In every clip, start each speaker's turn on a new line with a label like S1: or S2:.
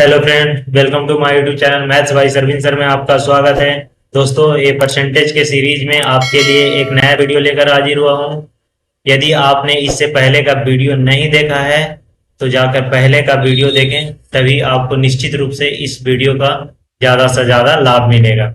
S1: Hello friend, welcome to my YouTube channel maths by Sarvin sir में आपका स्वागत है। दोस्तों, ये परसेंटेज के सीरीज में आपके लिए एक नया वीडियो लेकर हाजिर हुआ हूँ। यदि आपने इससे पहले का वीडियो नहीं देखा है तो जाकर पहले का वीडियो देखें, तभी आपको निश्चित रूप से इस वीडियो का ज्यादा से ज्यादा लाभ मिलेगा।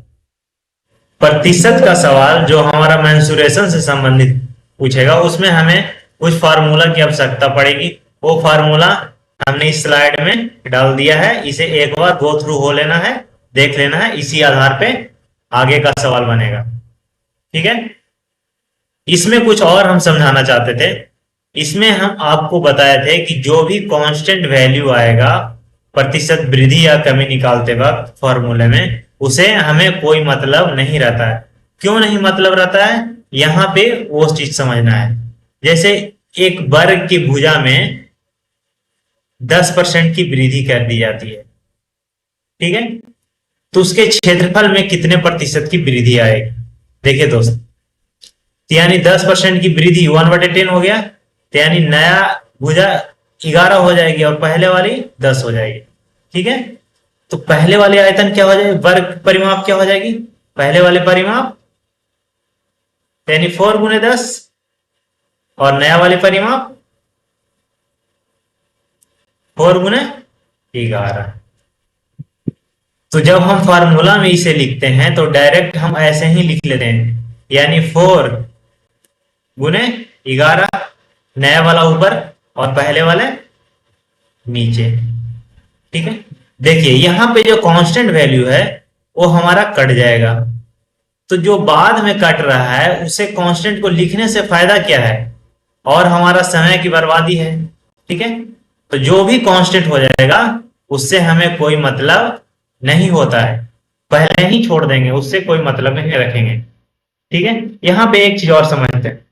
S1: प्रतिशत का सवाल जो हमारा मेंसुरेशन से संबंधित पूछेगा, उसमें हमें कुछ फार्मूला की आवश्यकता पड़ेगी। वो फार्मूला हमने इस स्लाइड में डाल दिया है, इसे एक बार गो थ्रू हो लेना है, देख लेना है, इसी आधार पे आगे का सवाल बनेगा। ठीक है। इसमें कुछ और हम समझाना चाहते थे। इसमें हम आपको बताए थे कि जो भी कांस्टेंट वैल्यू आएगा प्रतिशत वृद्धि या कमी निकालते वक्त फॉर्मूले में, उसे हमें कोई मतलब नहीं रहता है। क्यों नहीं मतलब रहता है, यहां पे वो चीज समझना है। जैसे एक वर्ग की भुजा में 10% की वृद्धि कर दी जाती है, ठीक है, तो उसके क्षेत्रफल में कितने प्रतिशत की वृद्धि आएगी। देखिए दोस्त, तो यानी 10% की वृद्धि 1/10 हो गया, तो यानी नया भुजा 11 हो जाएगी और पहले वाली 10 हो जाएगी। ठीक है, तो पहले वाले आयतन क्या हो जाएगी, वर्ग परिमाप क्या हो जाएगी, पहले वाले परिमाप यानी 4 × 10 और नया वाले परिमाप 4 × 11। तो जब हम फार्मूला में इसे लिखते हैं तो डायरेक्ट हम ऐसे ही लिख लेते हैं, यानी 4 × 11, नया वाला ऊपर और पहले वाले नीचे। ठीक है, देखिए यहां पे जो कांस्टेंट वैल्यू है वो हमारा कट जाएगा, तो जो बाद में कट रहा है उसे कांस्टेंट को लिखने से फायदा क्या है, और हमारा समय की बर्बादी है। ठीक है, तो जो भी कांस्टेंट हो जाएगा उससे हमें कोई मतलब नहीं होता है, पहले ही छोड़ देंगे, उससे कोई मतलब नहीं रखेंगे। ठीक है, यहां पे एक चीज और समझते हैं।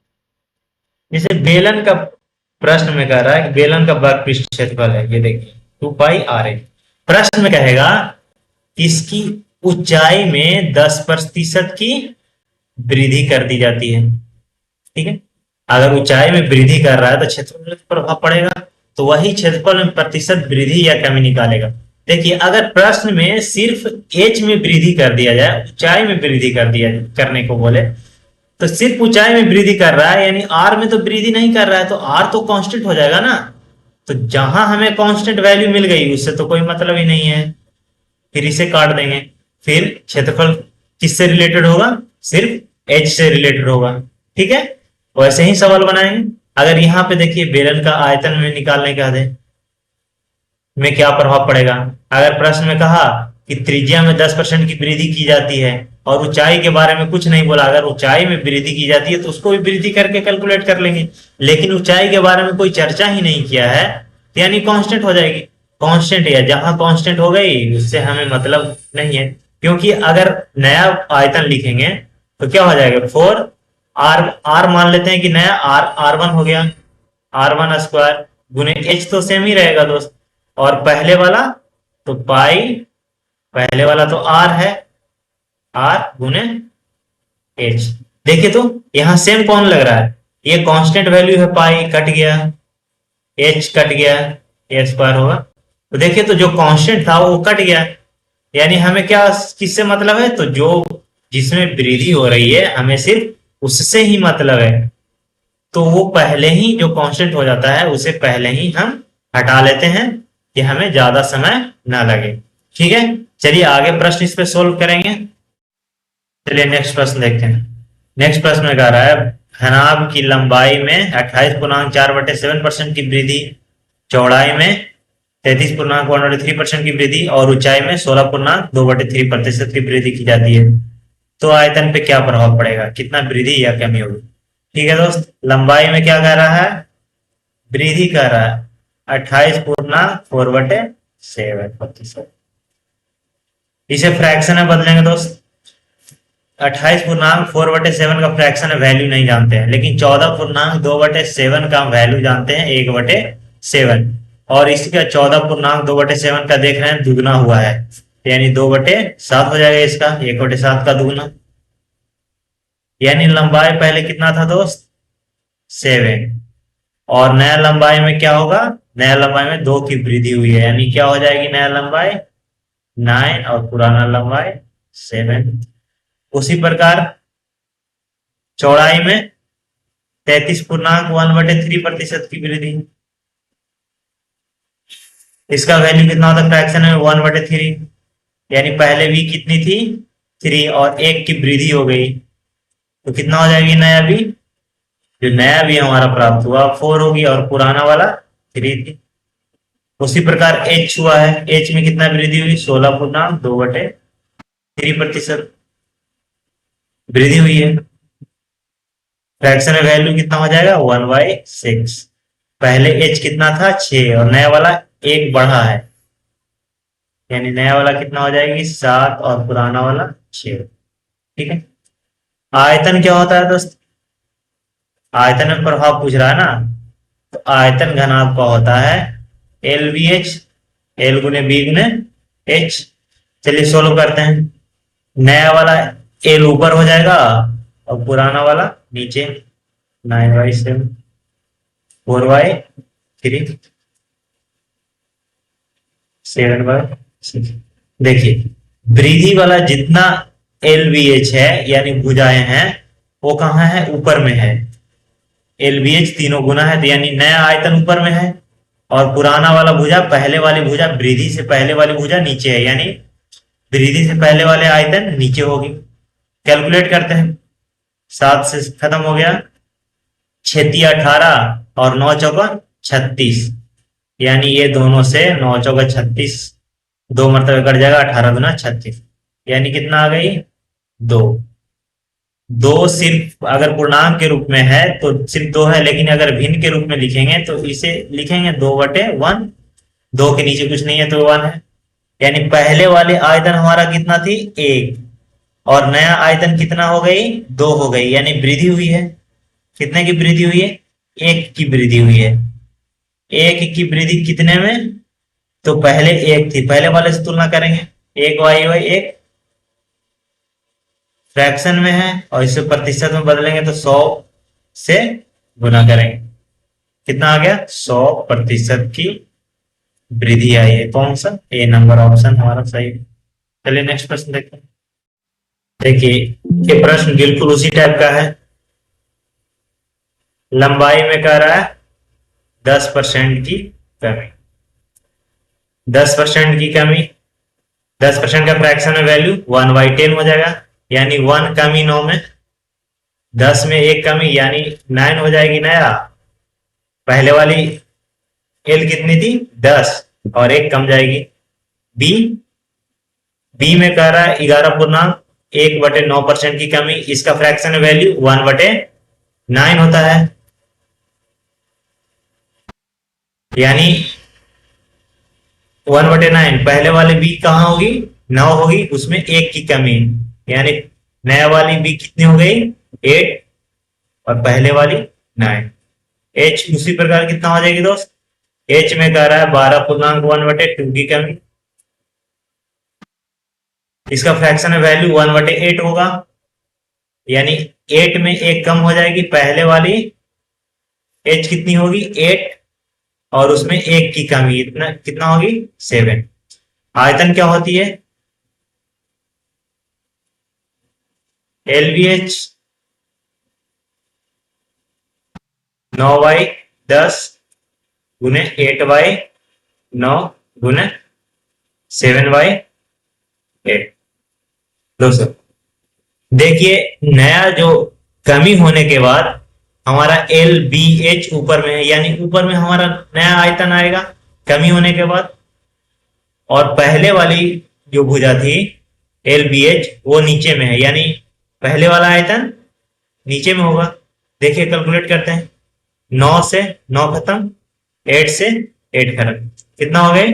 S1: जैसे बेलन का प्रश्न में कह रहा है कि बेलन का वर्ग पृष्ठ क्षेत्रफल है, ये देखिए 2πr। प्रश्न में कहेगा इसकी ऊंचाई में 10% की वृद्धि कर दी जाती है। ठीक है, अगर ऊंचाई में वृद्धि कर रहा है तो क्षेत्रफल में प्रभाव पड़ेगा, तो वही क्षेत्रफल में प्रतिशत वृद्धि या कमी निकालेगा। देखिए, अगर प्रश्न में सिर्फ एच में वृद्धि कर दिया जाए, ऊंचाई में वृद्धि कर दिया करने को बोले, तो सिर्फ ऊंचाई में वृद्धि कर रहा है, यानी आर में तो वृद्धि नहीं कर रहा है, तो आर तो कांस्टेंट हो जाएगा ना। तो जहां हमें कांस्टेंट वैल्यू मिल गई उससे तो कोई मतलब ही नहीं है, फिर इसे काट देंगे। फिर क्षेत्रफल किससे रिलेटेड होगा, सिर्फ एच से रिलेटेड होगा। ठीक है, वैसे ही सवाल बनाएंगे। अगर यहाँ पे देखिए बेलन का आयतन में निकालने का दे में क्या प्रभाव पड़ेगा। अगर प्रश्न में कहा कि त्रिज्या में 10% की वृद्धि की जाती है और ऊंचाई के बारे में कुछ नहीं बोला, अगर ऊंचाई में वृद्धि की जाती है तो उसको भी वृद्धि करके कैलकुलेट कर लेंगे, लेकिन ऊंचाई के बारे में कोई चर्चा ही नहीं किया है, तो यानी कांस्टेंट हो जाएगी। कांस्टेंट या जहां कांस्टेंट हो गई उससे हमें मतलब नहीं है, क्योंकि अगर नया आयतन लिखेंगे तो क्या हो जाएगा, 4 मान लेते हैं कि नया R1 हो गया, R1² गुने H तो सेम ही रहेगा दोस्त, और पहले वाला तो पाई, पहले वाला तो R है, R गुने H। देखिए तो यहां सेम कौन लग रहा है, ये कांस्टेंट वैल्यू है, पाई कट गया, H कट गया, A² होगा। तो देखिए तो जो कांस्टेंट था वो कट गया, यानी हमें क्या किससे मतलब है, तो जो जिसमें वृद्धि हो रही है हमें सिर्फ उससे ही मतलब है, तो वो पहले ही जो कांस्टेंट हो जाता है उसे पहले ही हम हटा लेते हैं कि हमें ज्यादा समय ना लगे। ठीक है, चलिए आगे प्रश्न इस पे सोल्व करेंगे। चलिए नेक्स्ट प्रश्न देखते हैं। नेक्स्ट प्रश्न में कह रहा है घनाभ की लंबाई में 28.4/7% की वृद्धि, चौड़ाई में 33.1/3% की वृद्धि और ऊंचाई में 16.2/3% की वृद्धि की जाती है, तो आयतन पे क्या प्रभाव पड़ेगा, कितना वृद्धि या कमी होगी। ठीक है दोस्त, लंबाई में क्या कह रहा है, वृद्धि कर रहा है 28.4/7%। इसे फ्रैक्शन में बदलेंगे दोस्त। 28.4/7 का फ्रैक्शन वैल्यू नहीं जानते हैं, लेकिन 14.2/7 का वैल्यू जानते हैं 1/7, और इसका 14.2/7 का देख रहे हैं दुगना हुआ है, यानी 2/7 हो जाएगा, इसका 1/7 का दुगना, यानी लंबाई पहले कितना था दोस्त 7, और नया लंबाई में क्या होगा नया लंबाई में 2 की वृद्धि हुई है, यानी क्या हो जाएगी नया लंबाई 9 और पुराना लंबाई 7। उसी प्रकार चौड़ाई में 33.1/3 प्रतिशत की वृद्धि। इसका वैल्यू कितना होता है फ्रैक्शन में 1/3, यानी पहले भी कितनी थी 3 और 1 की वृद्धि हो गई, तो कितना हो जाएगी नया भी, जो नया भी हमारा प्राप्त हुआ 4 होगी और पुराना वाला 3 थी। उसी प्रकार एच हुआ है, एच में कितना वृद्धि हुई 16.2/3 प्रतिशत वृद्धि हुई है। फ्रैक्शन में वैल्यू कितना हो जाएगा 1/6। पहले एच कितना था 6 और नया वाला 1 बढ़ा है, यानी नया वाला कितना हो जाएगी 7 और पुराना वाला 6। ठीक है। आयतन क्या होता है दोस्त, आयतन में प्रभाव पूछ रहा है ना, तो आयतन घनाभ का होता है एल बी एच, एल गुने बी गुने एच। चलिए सोल्व करते हैं। नया वाला एल ऊपर हो जाएगा और पुराना वाला नीचे, 9/7 4/3 7/6। देखिए वृद्धि वाला जितना एल बी एच है यानी भुजाएं हैं वो कहाँ है, ऊपर में है। एल बी एच तीनों गुना है, तो यानी नया आयतन ऊपर में है और पुराना वाला भुजा, पहले वाली भुजा वृद्धि से पहले वाली भुजा नीचे है, यानी वृद्धि से पहले वाले आयतन नीचे होगी। कैलकुलेट करते हैं, 7 से खत्म हो गया, 6 18 और 9 चौका 36, यानी ये दोनों से 9 चौका 36 दो मरतबे कट जाएगा, 18 दूना 36, यानी कितना आ गई 2। 2 सिर्फ अगर पूर्णांक के रूप में है तो सिर्फ 2 है, लेकिन अगर भिन्न के रूप में लिखेंगे तो इसे लिखेंगे 2/1। 2 के नीचे कुछ नहीं है तो 1 है, यानी पहले वाले आयतन हमारा कितना थी 1 और नया आयतन कितना हो गई 2 हो गई, यानी वृद्धि हुई है। कितने की वृद्धि हुई है 1 की वृद्धि हुई है। 1 की वृद्धि कितने में, तो पहले 1 थी, पहले वाले से तुलना करेंगे, 1/1 फ्रैक्शन में है और इसे प्रतिशत में बदलेंगे तो 100 से गुना करेंगे, कितना आ गया 100% की वृद्धि आई है। कौन सा, ए नंबर ऑप्शन हमारा सही है। चलिए नेक्स्ट प्रश्न देखते हैं। देखिए ये प्रश्न बिल्कुल उसी टाइप का है, लंबाई में कह रहा है 10% की कमी। 10% की कमी, 10% का फ्रैक्शन में वैल्यू 1/10 हो जाएगा, यानी 1 कमी 9 में, 10 में 1 कमी यानी 9 हो जाएगी नया। पहले वाली एल कितनी थी 10 और 1 कम जाएगी। बी, बी में कह रहा है 11.1/9% की कमी, इसका फ्रैक्शन वैल्यू 1/9 होता है, यानी 1/9। पहले वाले बी कहां होगी 9 होगी, उसमें 1 की कमी, यानी नया वाली बी कितनी हो गई 8 और पहले वाली 9। एच उसी प्रकार कितना हो जाएगी दोस्त, एच में कह रहा है 12.1/2 की कमी, इसका फ्रैक्शन वैल्यू 1/8 होगा, यानी 8 में 1 कम हो जाएगी, पहले वाली एच कितनी होगी 8 और उसमें 1 की कमी, इतना कितना होगी 7। आयतन क्या होती है एल बी एच 9/10 गुने 8/9 गुने 7/8। दोस्तों देखिए नया जो कमी होने के बाद हमारा एल बी एच ऊपर में है, यानी ऊपर में हमारा नया आयतन आएगा कमी होने के बाद, और पहले वाली जो भुजा थी एल बी एच वो नीचे में है, यानी पहले वाला आयतन नीचे में होगा। देखिए कैलकुलेट करते हैं, 9 से 9 खत्म, 8 से 8 खत्म, कितना हो गए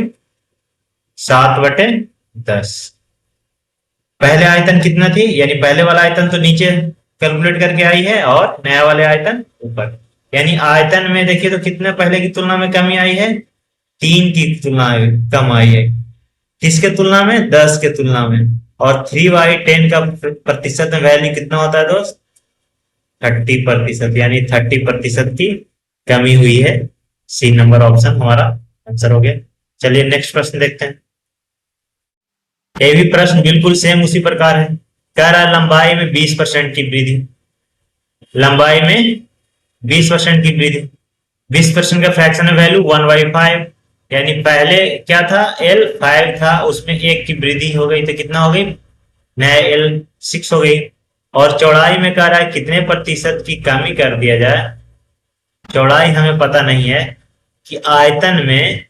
S1: 7/10। पहले आयतन कितना थी, यानी पहले वाला आयतन तो नीचे कैलकुलेट करके आई है और नया वाले आयतन ऊपर, यानी आयतन में देखिए तो कितने पहले की तुलना में कमी आई है 3 की तुलना कम आई है, किसके तुलना में 10 के तुलना में। और 3/10 का प्रतिशत में वैल्यू कितना होता है दोस्त 30%, यानी 30% की कमी हुई है सी नंबर ऑप्शन हमारा आंसर हो गया। चलिए नेक्स्ट प्रश्न देखते हैं। ये भी प्रश्न बिल्कुल सेम उसी प्रकार है। कह रहा है लंबाई में 20% की वृद्धि, लंबाई में 20% की वृद्धि, 20% का फ्रैक्शन वैल्यू 1/5, यानी पहले क्या था एल 5 था, उसमें 1 की वृद्धि हो गई तो कितना हो गई, नया एल 6 हो गई। और चौड़ाई में कह रहा है कितने प्रतिशत की कमी कर दिया जाए, चौड़ाई हमें पता नहीं है, कि आयतन में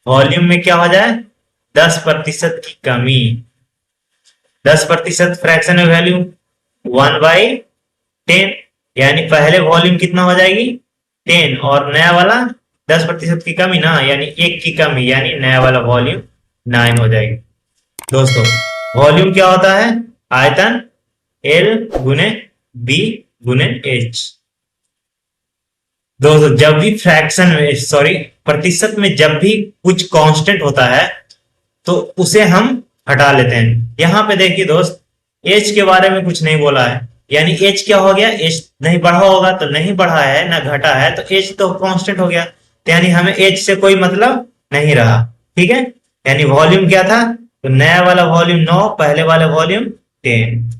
S1: वॉल्यूम में क्या हो जाए 10% की कमी, 10% फ्रैक्शन वैल्यू 1/10, यानी पहले वॉल्यूम कितना हो जाएगी 10 और नया वाला 10% की कमी ना, यानी 1 की कमी, यानी नया वाला वॉल्यूम 9 हो जाएगी। दोस्तों वॉल्यूम क्या होता है, आयतन L गुने B गुने H। दोस्तों जब भी फ्रैक्शन में सॉरी प्रतिशत में जब भी कुछ कांस्टेंट होता है तो उसे हम हटा लेते हैं। यहां पे देखिए दोस्त एच के बारे में कुछ नहीं बोला है, यानी एच क्या हो गया, एच नहीं बढ़ा होगा तो नहीं बढ़ा है ना घटा है, तो एच तो कांस्टेंट हो गया, तो यानी हमें एच से कोई मतलब नहीं रहा। ठीक है, यानी वॉल्यूम क्या था, तो नया वाला वॉल्यूम 9, पहले वाला वॉल्यूम 10।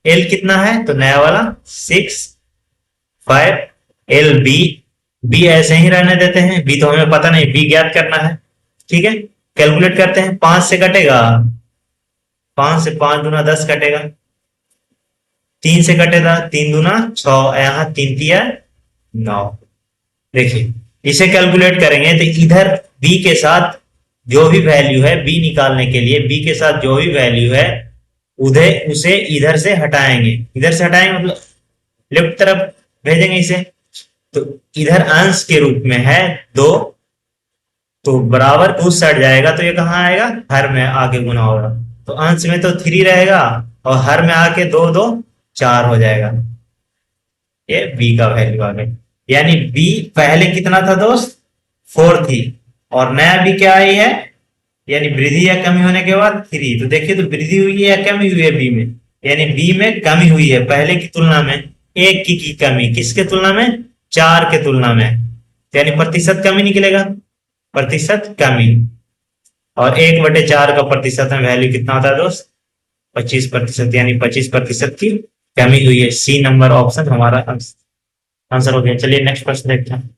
S1: एल कितना है, तो नया वाला 6 5, एल बी ऐसे ही रहने देते हैं, बी तो हमें पता नहीं, बी ज्ञात करना है। ठीक है, कैलकुलेट करते हैं, 5 से कटेगा, 5 से 5 दूना 10 कटेगा, 3 से कटेगा 3 दूना 6, यहाँ 3 तिया 9। देखिए इसे कैलकुलेट करेंगे तो इधर बी के साथ जो भी वैल्यू है, बी निकालने के लिए बी के साथ जो भी वैल्यू है उधर उसे इधर से हटाएंगे, इधर से हटाएंगे मतलब लेफ्ट तरफ भेजेंगे इसे, तो इधर अंश के रूप में है 2, तो बराबर उस साइड जाएगा तो ये कहाँ आएगा, हर में आके गुना होगा, तो अंश में तो 3 रहेगा और हर में आके 2 2 4 हो जाएगा। ये बी का वैल्यू आ गई, यानी बी पहले कितना था दोस्त 4 थी, और नया बी क्या आई है, यानी वृद्धि या कमी होने के बाद 3। तो देखिए तो वृद्धि हुई है या कमी हुई है बी में, यानी बी में कमी हुई है पहले की तुलना में, 1 की कमी, किसके तुलना में 4 के तुलना में, यानी प्रतिशत कमी निकलेगा, प्रतिशत कमी। और 1/4 का प्रतिशत में वैल्यू कितना होता है दोस्त 25%, यानी 25% की कमी हुई है। सी नंबर ऑप्शन हमारा आंसर हो गया। चलिए नेक्स्ट प्रश्न देखते हैं।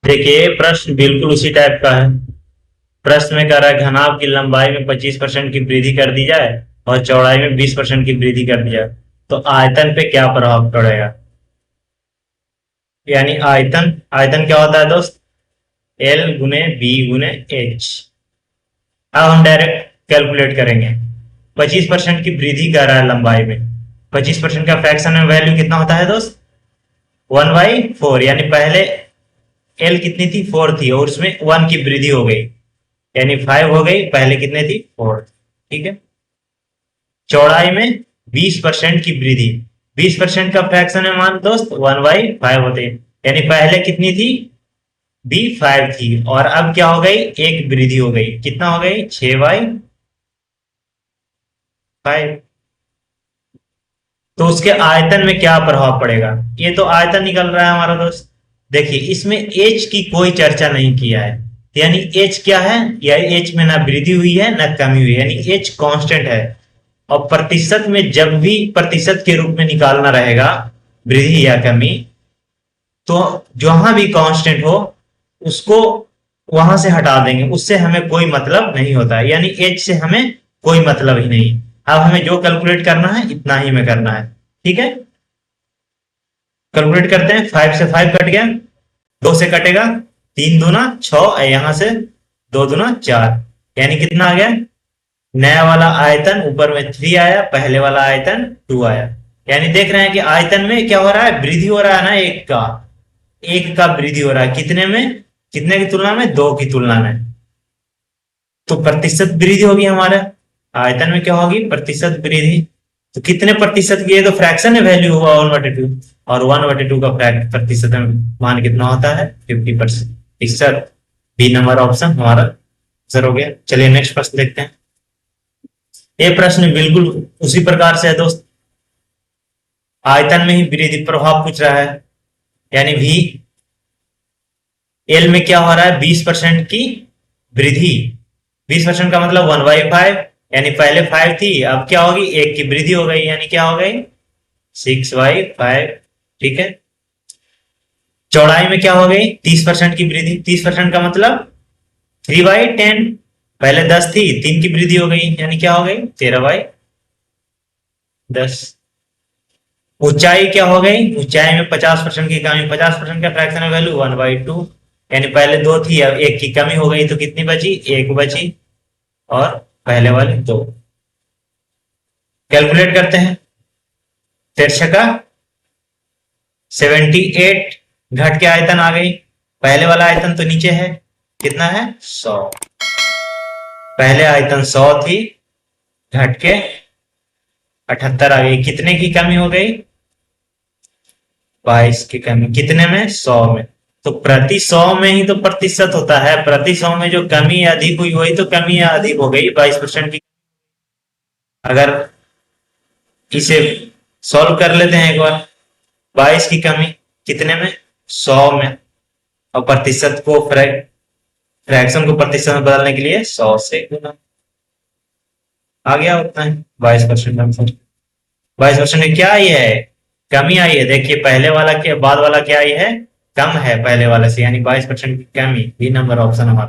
S1: देखिए प्रश्न बिल्कुल उसी टाइप का है। प्रश्न में कह रहा है घनाभ की लंबाई में 25% की वृद्धि कर दी जाए और चौड़ाई में 20% की वृद्धि कर दी जाए तो आयतन पे क्या प्रभाव पड़ेगा, यानी आयतन, आयतन क्या होता है दोस्त एल गुने बी गुने एच। अब हम डायरेक्ट कैलकुलेट करेंगे, 25% की वृद्धि कर रहा है लंबाई में, 25% का फ्रैक्शन में वैल्यू कितना होता है दोस्त 1/4, यानी पहले एल कितनी थी 4 थी और उसमें 1 की वृद्धि हो गई, यानी 5 हो गई, पहले कितने थी 4। ठीक है, चौड़ाई में 20% की वृद्धि, 20% का फ्रैक्शन है मान दोस्त 1/5 होते हैं, यानी पहले कितनी थी बी 5 थी और अब क्या हो गई, एक वृद्धि हो गई, कितना हो गई 6/5। तो उसके आयतन में क्या प्रभाव पड़ेगा, ये तो आयतन निकल रहा है हमारा दोस्त। देखिए इसमें एच की कोई चर्चा नहीं किया है, यानी एच क्या है, या एच में ना वृद्धि हुई है ना कमी हुई है, यानी एच कांस्टेंट है। और प्रतिशत में जब भी प्रतिशत के रूप में निकालना रहेगा वृद्धि या कमी, तो जहां भी कांस्टेंट हो उसको वहां से हटा देंगे, उससे हमें कोई मतलब नहीं होता है, यानी एच से हमें कोई मतलब ही नहीं। अब हमें जो कैलकुलेट करना है इतना ही में करना है। ठीक है, कैलकुलेट करते हैं, 5 से 5 कट गया, 2 से कटेगा 3 दूना 6, यहां से 2 दूना 4, यानी कितना आ गया, नया वाला आयतन ऊपर में 3 आया, पहले वाला आयतन 2 आया, यानी देख रहे हैं कि आयतन में क्या हो रहा है, वृद्धि हो रहा है ना, एक का वृद्धि हो रहा है, कितने में, कितने की तुलना में 2 की तुलना में, तो प्रतिशत वृद्धि होगी हमारा, आयतन में क्या होगी प्रतिशत वृद्धि, तो कितने प्रतिशत की, तो फ्रैक्शन में वैल्यू हुआ 1/2, और 1/2 का प्रतिशत मान कितना होता है 50%। सर बी नंबर ऑप्शन हमारा आंसर हो गया। चलिए नेक्स्ट प्रश्न देखते हैं। ये प्रश्न बिल्कुल उसी प्रकार से है दोस्त, आयतन में ही वृद्धि प्रभाव पूछ रहा है, यानी भी एल में क्या हो रहा है, 20% की वृद्धि। 20% का मतलब 1/5, यानी पहले 5 थी, अब क्या होगी, 1 की वृद्धि हो गई, यानी क्या हो गई 6/5। ठीक है। चौड़ाई में क्या हो गई, 30% की वृद्धि। 30% का मतलब 3/10, पहले 10 थी, 3 की वृद्धि हो गई, यानी क्या हो गई 13/10। ऊंचाई क्या हो गई, ऊंचाई में 50% की कमी। 50% का फ्रैक्शनल वैल्यू 1/2, यानी पहले 2 थी, अब 1 की कमी हो गई, तो कितनी बची, 1 बची, और पहले वाले 2। कैलकुलेट करते हैं। तिरछका 78, घट के आयतन आ गई। पहले वाला आयतन तो नीचे है, कितना है 100। पहले आयतन 100 थी, घट के 78 आ गई। कितने की कमी हो गई, 22 की कमी। कितने में, 100 में। तो प्रति 100 में ही तो प्रतिशत होता है, प्रति 100 में जो कमी अधिक हुई वही तो कमी अधिक हो गई, 22% की। अगर इसे सॉल्व कर लेते हैं एक बार, 22 की कमी कितने में, 100 में, और प्रतिशत को फ्रैक्शन को प्रतिशत में बदलने के लिए 100 से गुना। आ गया उतना है 22%। 22% में क्या आई है, कमी आई है। देखिए पहले वाला के बाद वाला क्या आई है, कम है पहले वाले से, यानी 22% की कमी। बी नंबर ऑप्शन हमारा।